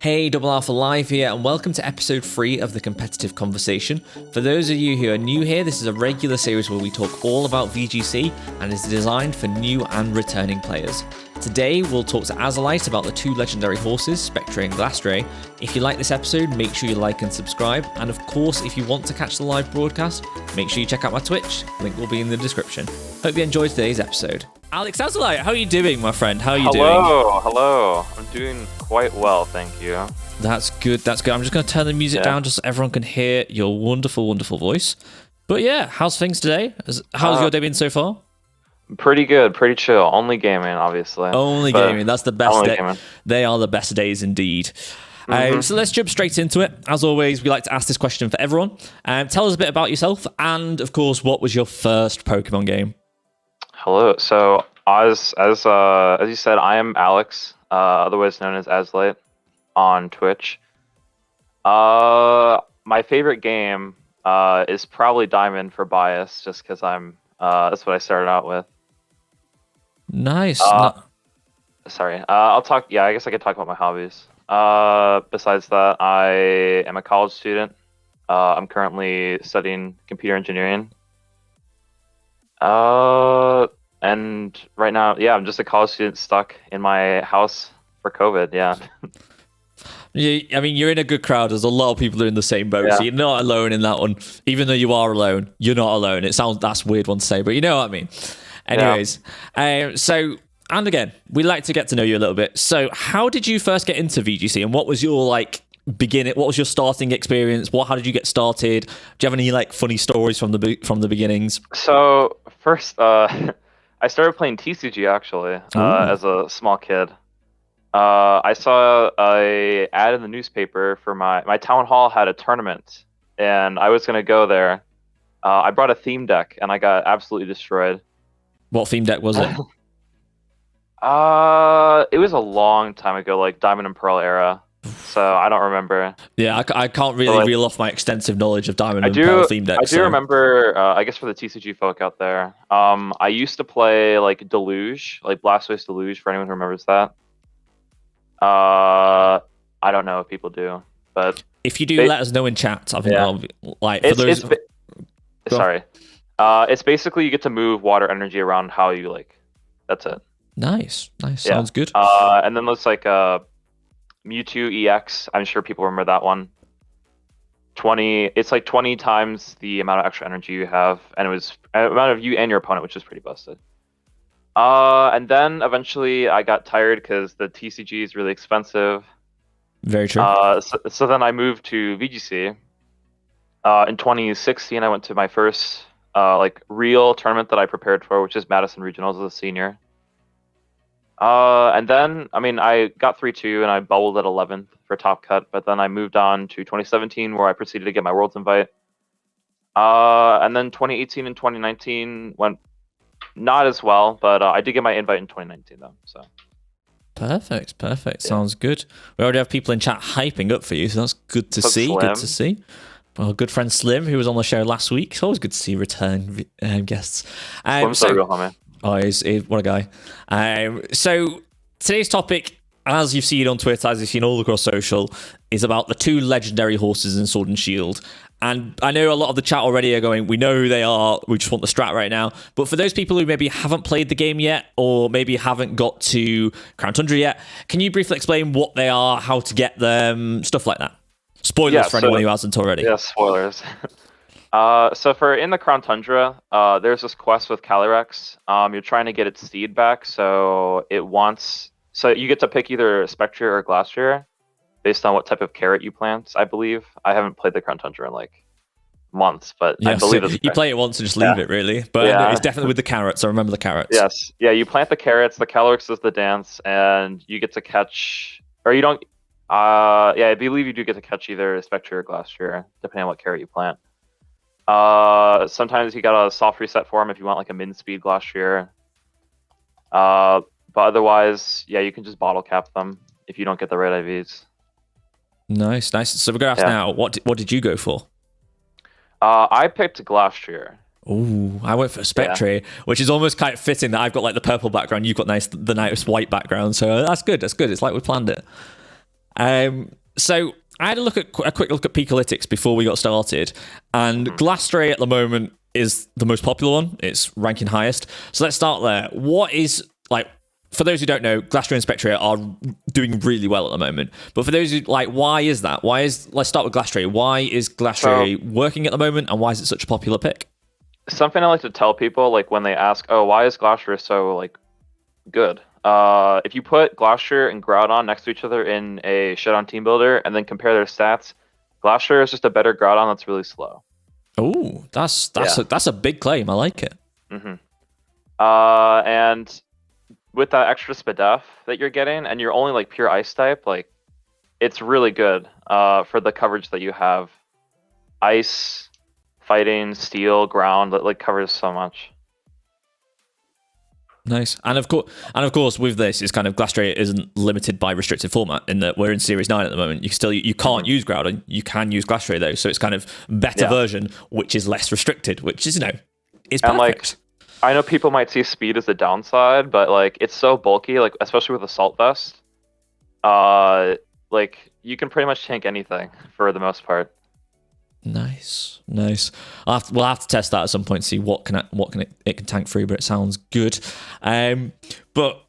Hey, Double Alpha Live here, and welcome to episode 3 of The Competitive Conversation. For those of you who are new here, this is a regular series where we talk all about VGC and is designed for new and returning players. Today, we'll talk to Azulite about the two legendary horses, Spectrier and Glastrier. If you like this episode, make sure you like and subscribe. And of course, if you want to catch the live broadcast, make sure you check out my Twitch. Link will be in the description. Hope you enjoyed today's episode. Alex Azulite, how are you doing, my friend? How are you doing? Hello. I'm doing quite well, thank you. That's good. I'm just going to turn the music down just so everyone can hear your wonderful, wonderful voice. But yeah, how's things today? How's your day been so far? Pretty good, pretty chill. Only gaming, obviously. Only gaming. That's the best day. They are the best days indeed. So let's jump straight into it. As always, we like to ask this question for everyone. Tell us a bit about yourself, and of course, what was your first Pokemon game? Hello. So as you said, I am Alex, otherwise known as Azulite on Twitch. My favorite game is probably Diamond for bias, just because that's what I started out with. Nice. Sorry. I'll talk. Yeah, I guess I could talk about my hobbies. Besides that, I am a college student. I'm currently studying computer engineering. And right now, yeah, I'm just a college student stuck in my house for COVID. Yeah. I mean, you're in a good crowd. There's a lot of people who are in the same boat, so you're not alone in that one. Even though you are alone, you're not alone. That's a weird one to say, but you know what I mean. Anyways, so, and again, we like to get to know you a little bit. So how did you first get into VGC, and what was your beginning? What was your starting experience? How did you get started? Do you have any funny stories from the beginnings? So first, I started playing TCG actually as a small kid. I saw a ad in the newspaper for my town hall had a tournament, and I was gonna go there. I brought a theme deck, and I got absolutely destroyed. What theme deck was it? It was a long time ago, like Diamond and Pearl era. So I don't remember. Yeah, I can't really reel off my extensive knowledge of Diamond and Pearl theme decks. I do remember. I guess for the TCG folk out there, I used to play Deluge, Blastoise Deluge. For anyone who remembers that. I don't know if people do, but if you do, let us know in chat. I think I'll be, for those. Sorry. It's basically you get to move water energy around how you like. That's it. Nice. Sounds good. And then there's Mewtwo EX. I'm sure people remember that one. 20. It's 20 times the amount of extra energy you have, and it was amount of you and your opponent, which is pretty busted. And then eventually I got tired because the TCG is really expensive. Very true. So then I moved to VGC. In 2016, I went to my first real tournament that I prepared for, which is Madison Regionals as a senior. And then, I got 3-2 and I bubbled at 11th for top cut, but then I moved on to 2017 where I proceeded to get my Worlds invite. And then 2018 and 2019 went not as well, but I did get my invite in 2019 though. So perfect. Yeah. Sounds good. We already have people in chat hyping up for you, so that's good to see. Good to see. Well, good friend Slim, who was on the show last week. It's always good to see return guests. Slim's so real, homie. Oh, what a guy. So today's topic, as you've seen on Twitter, as you've seen all across social, is about the two legendary horses in Sword and Shield. And I know a lot of the chat already are going, we know who they are, we just want the strat right now. But for those people who maybe haven't played the game yet, or maybe haven't got to Crown Tundra yet, can you briefly explain what they are, how to get them, stuff like that? Spoilers for anyone who hasn't already. Yeah, spoilers. So for in the Crown Tundra, there's this quest with Calyrex. You're trying to get its seed back, so you get to pick either Spectrier or Glastrier based on what type of carrot you plant, I believe. I haven't played the Crown Tundra in months, but I believe it's you play it once and just leave it, really. But it's definitely with the carrots. I remember the carrots. Yes. Yeah, you plant the carrots, the Calyrex does the dance, and you get to catch, or you don't, I believe you do get to catch either Spectrier or Glastrier, depending on what carrot you plant. Sometimes you got a soft reset for them if you want a min speed Glastrier. But otherwise, you can just bottle cap them if you don't get the right IVs. Nice. So we're gonna ask now, what did you go for? I picked Glastrier. Ooh, I went for Spectrier, which is almost kind of fitting that I've got the purple background, you've got the nice white background, so that's good. It's like we planned it. So I had a quick look at Picolytics before we got started, and Glastrier at the moment is the most popular one. It's ranking highest. So let's start there. What is, like, for those who don't know, Glastrier and Spectrier are doing really well at the moment. But for those who, like, why is that? Let's start with Glastrier. Why is Glastrier working at the moment, and why is it such a popular pick? Something I like to tell people, like, when they ask, oh, why is Glastrier so, like, good? If you put Glastrier and Groudon next to each other in a Showdown Team Builder and then compare their stats, Glastrier is just a better Groudon that's really slow. Oh, that's a big claim. I like it. And with that extra Spadef that you're getting, and you're only like pure Ice type, like, it's really good for the coverage that you have. Ice, Fighting, Steel, Ground, that like covers so much. Nice. And of course, with this, it's kind of Glastrier isn't limited by restricted format in that we're in Series 9 at the moment. You can't use Groudon, you can use Glastrier though. So it's kind of better version, which is less restricted, which is, is perfect. And like, I know people might see speed as a downside, but like, it's so bulky, like especially with Assault Vest. Like, you can pretty much tank anything for the most part. Nice. We'll have to test that at some point, see what it can tank through, but it sounds good. But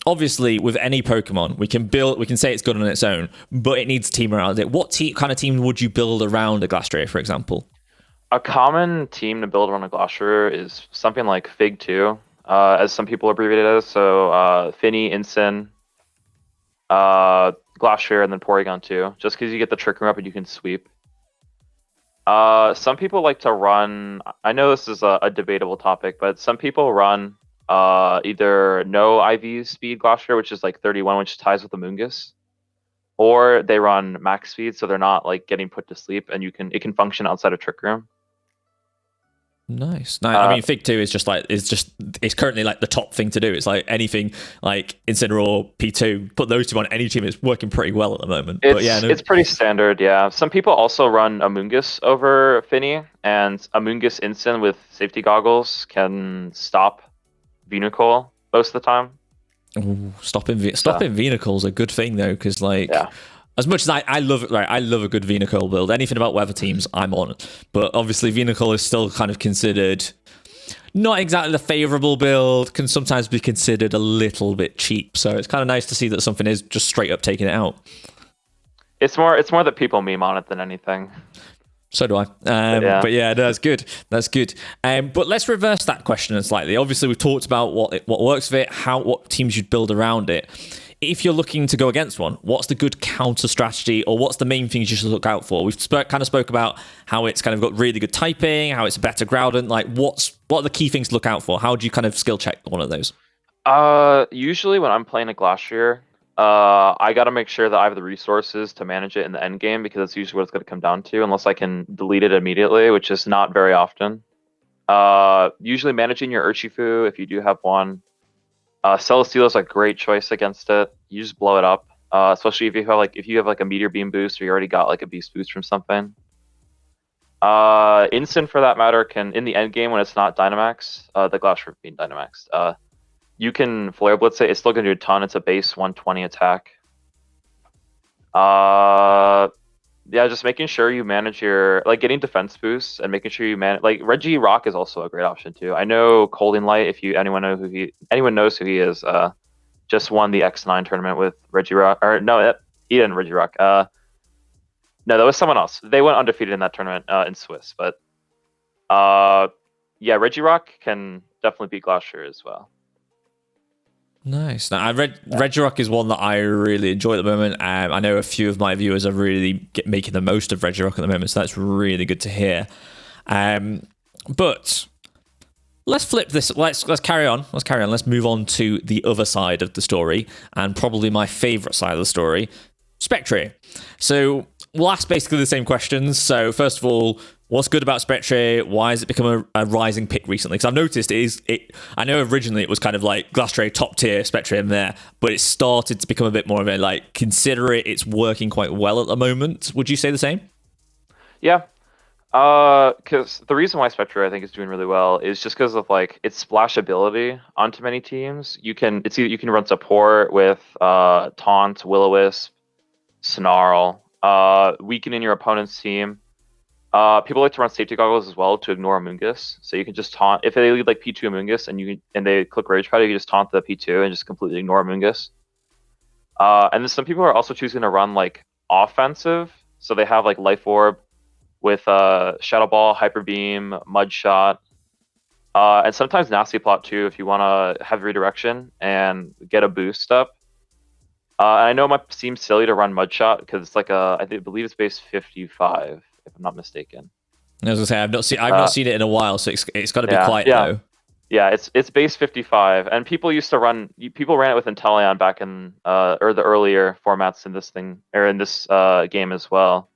obviously, with any Pokemon, we can say it's good on its own, but it needs a team around it. What kind of team would you build around a Glastrier, for example? A common team to build around a Glastrier is something like Fig2, as some people abbreviate it as. So Finny, Incin, Glastrier, and then Porygon 2, just because you get the Trick Room up and you can sweep. Some people like to run, I know this is a debatable topic, but some people run either no IV speed Glastrier, which is like 31, which ties with the Mungus, or they run max speed, so they're not like getting put to sleep, and it can function outside of Trick Room. Nice. I mean, Fig 2 it's currently like the top thing to do. It's like anything like Incineroar, P2, put those two on any team. It's working pretty well at the moment. It's pretty standard, yeah. Some people also run Amoonguss over Finny, and Amoonguss Incin with safety goggles can stop Venucle most of the time. Ooh, stopping Venucle is a good thing though, because like. Yeah. As much as I love it, right? I love a good Venucle build. Anything about weather teams, I'm on. But obviously, Venucle is still kind of considered not exactly the favorable build. Can sometimes be considered a little bit cheap. So it's kind of nice to see that something is just straight up taking it out. It's more that people meme on it than anything. So do I. But yeah, that's good. That's good. But let's reverse that question slightly. Obviously, we've talked about what works with it, what teams you'd build around it. If you're looking to go against one, what's the good counter strategy, or what's the main things you should look out for? We've kind of spoke about how it's kind of got really good typing, how it's a better Groudon. Like, what are the key things to look out for? How do you kind of skill check one of those? Usually when I'm playing a Glastrier, I got to make sure that I have the resources to manage it in the end game, because that's usually what it's going to come down to, unless I can delete it immediately, which is not very often. Usually managing your Urshifu, if you do have one. Celesteela is a great choice against it. You just blow it up, especially if you have a Meteor Beam boost, or you already got like a Beast boost from something. Incin, for that matter, can, in the end game when it's not Dynamax, the Glastrier being Dynamaxed, you can Flare Blitz it. It's still gonna do a ton. It's a base 120 attack. Yeah, just making sure you manage your, like, getting defense boosts and making sure you manage, like, Regirock is also a great option too. I know Colding Light, if anyone knows who he is, just won the X9 tournament with Regirock, or no, he didn't Regirock. No, that was someone else. They went undefeated in that tournament in Swiss, but yeah, Regirock can definitely beat Glastrier as well. Nice. Now, Regirock is one that I really enjoy at the moment. I know a few of my viewers are really making the most of Regirock at the moment, so that's really good to hear. But let's flip this. Let's carry on. Let's move on to the other side of the story, and probably my favorite side of the story, Spectrier. So we'll ask basically the same questions. So first of all, what's good about Spectrier? Why has it become a rising pick recently? Because I've noticed I know originally it was kind of like Glastrier top tier, Spectrier in there, but it started to become a bit more of a, like, consider it's working quite well at the moment. Would you say the same? Yeah. Because the reason why Spectrier, I think, is doing really well is just because of, like, its splashability onto many teams. You can run support with Taunt, Will-O-Wisp, Snarl, weakening your opponent's team. People like to run safety goggles as well to ignore Amoonguss. So you can just taunt if they lead like P2 Amoonguss and they click Rage Powder, you can just taunt the P2 and just completely ignore Amoonguss. And then some people are also choosing to run like offensive, so they have like Life Orb with Shadow Ball, Hyper Beam, Mud Shot, and sometimes Nasty Plot too if you want to have redirection and get a boost up. I know it might seem silly to run Mud Shot because it's like believe it's base 55 if I'm not mistaken. I was gonna say I've not seen it in a while, so it's got to be quite low. Yeah, it's base 55, and people ran it with Inteleon back in or the earlier formats in this thing or in this game as well.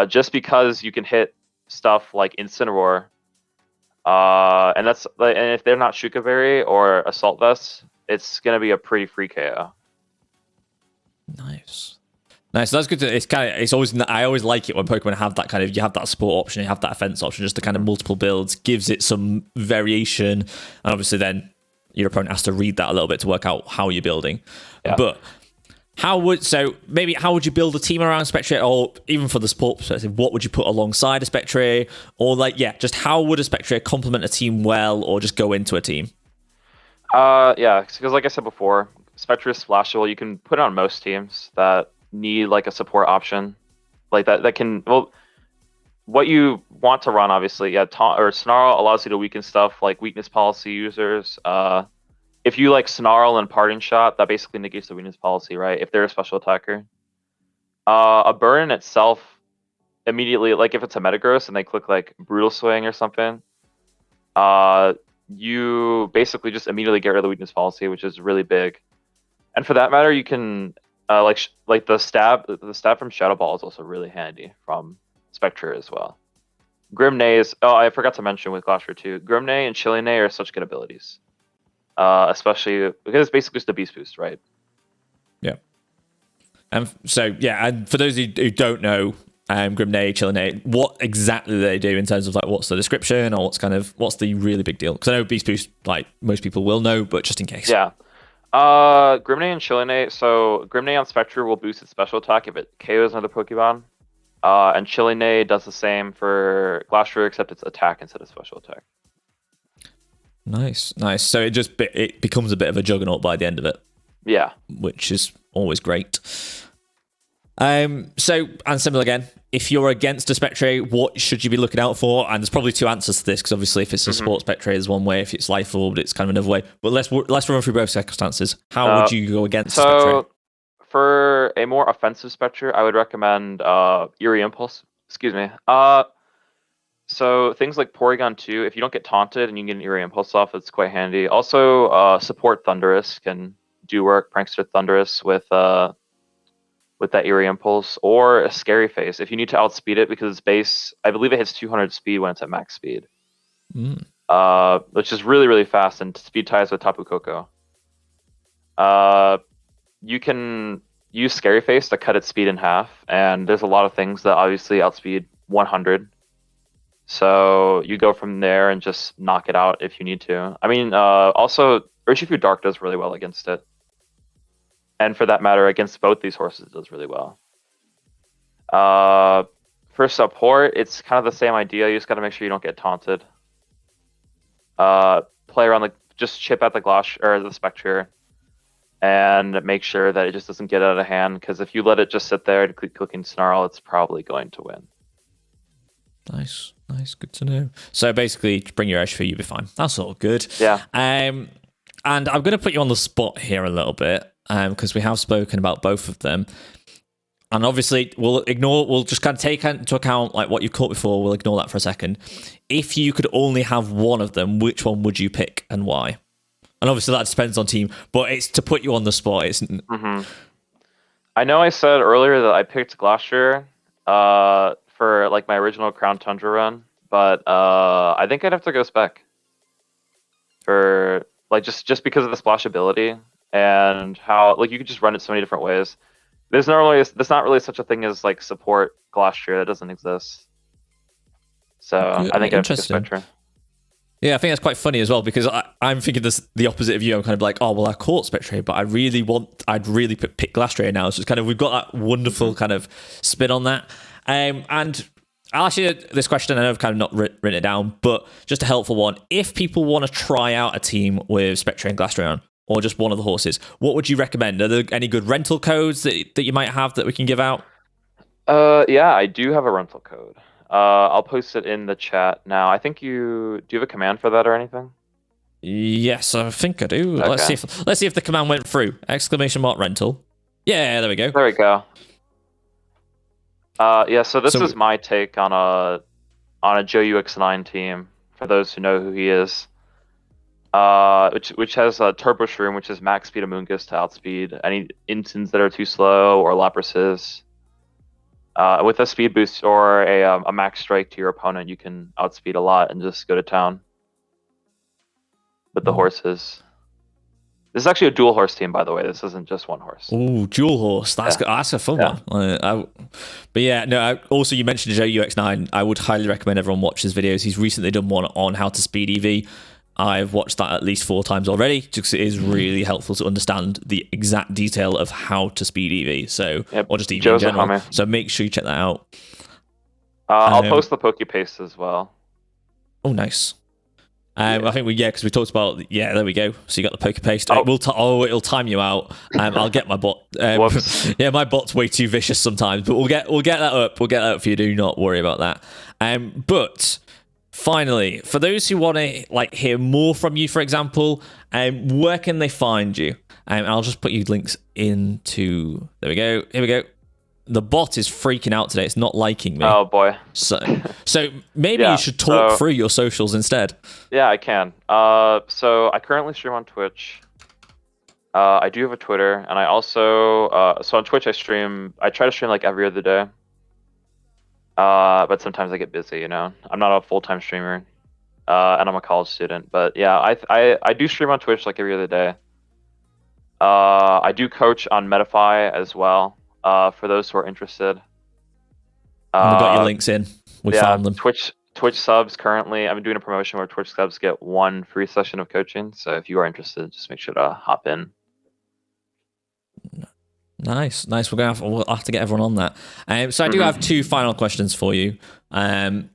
Just because you can hit stuff like Incineroar, and if they're not Shuka Berry or Assault Vest, it's gonna be a pretty free KO. Nice. So that's good. I always like it when Pokemon have that kind of, you have that support option, you have that offense option, just the kind of multiple builds, gives it some variation, and obviously then your opponent has to read that a little bit to work out how you're building. Yeah. But how would you build a team around Spectrier, or even for the support perspective, what would you put alongside a Spectrier, or just how would a Spectrier complement a team well, or just go into a team? Because like I said before, Spectrier is splashable. You can put it on most teams that need like a support option like that can, what you want to run, obviously, Snarl allows you to weaken stuff like weakness policy users. If you like Snarl and Parting Shot, that basically negates the weakness policy, right? If they're a special attacker. A burn in itself immediately, like if it's a Metagross and they click like Brutal Swing or something, you basically just immediately get rid of the weakness policy, which is really big. And for that matter, you can like the stab from Shadow Ball is also really handy from Spectre as well. Grimnay I forgot to mention with Glastrier too. Grimnay and Chillinay are such good abilities, especially because it's basically just a beast boost, right? Yeah. And for those who don't know, Grimnay, Chillinay, what exactly do they do in terms of like what's the description, or what's the really big deal? Because I know beast boost, like most people will know, but just in case. Yeah. Grimnay and Chillinay. So Grimnay on Spectre will boost its special attack if it KOs another Pokemon. And Chillinay does the same for Glastrier, except it's attack instead of special attack. Nice. So it becomes a bit of a juggernaut by the end of it. Yeah. Which is always great. And similar again, if you're against a Spectre, what should you be looking out for? And there's probably two answers to this, because obviously if it's a sports Spectre, there's one way. If it's Life Orb, it's kind of another way. But let's run through both circumstances. How would you go against a Spectre? For a more offensive Spectre, I would recommend Eerie Impulse. Excuse me. So things like Porygon 2, if you don't get taunted and you can get an Eerie Impulse off, it's quite handy. Also, support Thundurus can do work. Prankster Thundurus with that Eerie Impulse, or a Scary Face if you need to outspeed it, because its base, I believe it hits 200 speed when it's at max speed, which is really, really fast, and speed ties with Tapu Koko. You can use Scary Face to cut its speed in half, and there's a lot of things that obviously outspeed 100. So you go from there and just knock it out if you need to. I mean, also Urshifu Dark does really well against it. And for that matter, against both these horses, it does really well. For support, it's kind of the same idea. You just got to make sure you don't get taunted. Play around, just chip at the the Spectre, and make sure that it just doesn't get out of hand. Because if you let it just sit there and keep clicking Snarl, it's probably going to win. Nice, good to know. So basically, bring your Urshifu, you'll be fine. That's all good. Yeah. And I'm going to put you on the spot here a little bit, because we have spoken about both of them. And obviously, we'll just kind of take into account like what you've caught before. We'll ignore that for a second. If you could only have one of them, which one would you pick and why? And obviously, that depends on team, but it's to put you on the spot. I know I said earlier that I picked Glastrier for like my original Crown Tundra run, but I think I'd have to go Spec for like just because of the splashability and how like you can just run it so many different ways. There's not really such a thing as like support Glastrier. That doesn't exist. So I think I have to go Spectre. Yeah, I think that's quite funny as well, because I'm thinking this the opposite of you. I'm kind of like, oh well, I caught Spectrier, but I'd really pick Glastrier now. So it's kind of, we've got that wonderful kind of spin on that. And I'll ask you this question. I know I've kind of not written it down, but just a helpful one. If people want to try out a team with Spectrier and Glastrier on, or just one of the horses, what would you recommend? Are there any good rental codes that you might have that we can give out? Yeah, I do have a rental code. I'll post it in the chat now. I think do you have a command for that or anything? Yes, I think I do. Okay. Let's see if the command went through. ! Rental. Yeah, there we go. There we go. Yeah, so this is my take on a Joe UX9 team, for those who know who he is. Which has a Turbo Shroom, which is max speed Amoonguss to outspeed any Intons that are too slow, or Laprases. With a speed boost or a max strike to your opponent, you can outspeed a lot and just go to town with the horses. This is actually a dual horse team, by the way. This isn't just one horse. Ooh, dual horse. That's a fun one. But yeah, no. Also, you mentioned Joe UX9. I would highly recommend everyone watch his videos. He's recently done one on how to speed EV. I've watched that at least 4 times already, because it is really helpful to understand the exact detail of how to speed EV. So, or just EV in general. So make sure you check that out. I'll post the Pokepaste as well. Oh, nice. I think because we talked about, there we go. So you got the Pokepaste. It'll time you out. I'll get my bot. Yeah, my bot's way too vicious sometimes, but we'll get that up. We'll get that up for you. Do not worry about that. But finally, for those who want to hear more from you, for example, where can they find you? I'll just put you links into. There we go. Here we go. The bot is freaking out today. It's not liking me. Oh boy. So maybe you should talk through your socials instead. Yeah, I can. So I currently stream on Twitch. I do have a Twitter, and I also so on Twitch I try to stream like every other day. But sometimes I get busy, I'm not a full-time streamer, and I'm a college student. But yeah, I do stream on Twitch like every other day. I do coach on Metafy as well. For those who are interested. We got your links in. We found them. Twitch subs currently. I'm doing a promotion where Twitch subs get 1 free session of coaching. So if you are interested, just make sure to hop in. Nice. We'll have to get everyone on that. So I do have 2 final questions for you.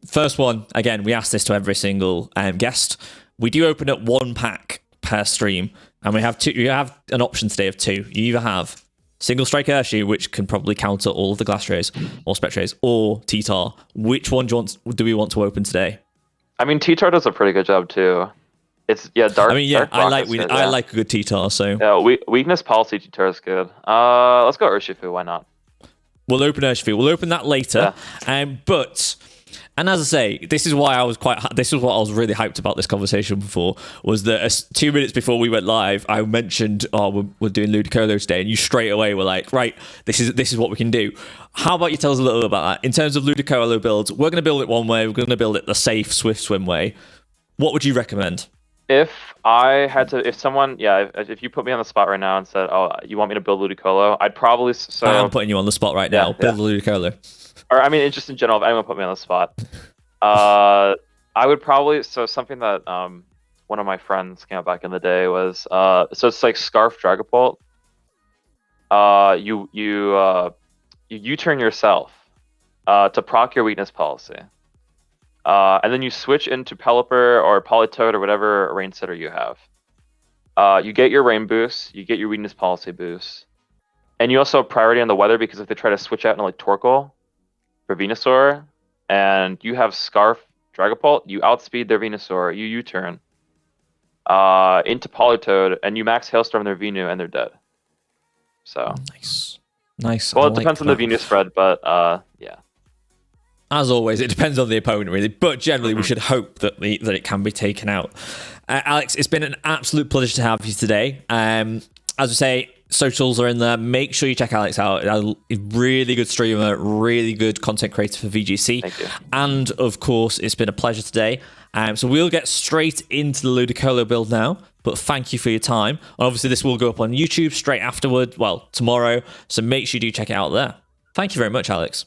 First one, again, we ask this to every single guest. We do open up 1 pack per stream, and we have 2. You have an option today of 2. You either have Single Strike Urshifu, which can probably counter all of the Glastriers or Spectriers, or T-Tar. Which one do we want to open today? I mean, T-Tar does a pretty good job too. It's dark. I mean, yeah, I like a good T-Tar. So yeah, weakness policy T-Tar is good. Let's go Urshifu. Why not? We'll open Urshifu. We'll open that later. Yeah. And as I say, this is what I was really hyped about this conversation before, was that 2 minutes before we went live, I mentioned, we're doing Ludicolo today, and you straight away were like, right, this is what we can do. How about you tell us a little bit about that? In terms of Ludicolo builds, we're going to build it one way, we're going to build it the safe, swift swim way. What would you recommend? If you put me on the spot right now and said, oh, you want me to build Ludicolo, I'd probably... I'm putting you on the spot right now. Build Ludicolo. Or I mean, just in general, if anyone put me on the spot, I would probably. So something that one of my friends came up back in the day was so it's like Scarf Dragapult. You U-turn yourself to proc your weakness policy, and then you switch into Pelipper or Politoed or whatever rain setter you have. You get your rain boost, you get your weakness policy boost, and you also have priority on the weather, because if they try to switch out into like Torkoal for Venusaur, and you have Scarf Dragapult, you outspeed their Venusaur, you U-turn into Politoed, and you max Hailstorm their Venu, and they're dead. So nice. Well, it depends on the Venu spread, but yeah. As always, it depends on the opponent, really. But generally, we should hope that it can be taken out. Alex, it's been an absolute pleasure to have you today. As we say, socials are in there. Make sure you check Alex out. Really good streamer, really good content creator for VGC. Thank you. And of course, it's been a pleasure today. So we'll get straight into the Ludicolo build now. But thank you for your time. And obviously, this will go up on YouTube straight afterward. Well, tomorrow. So make sure you do check it out there. Thank you very much, Alex.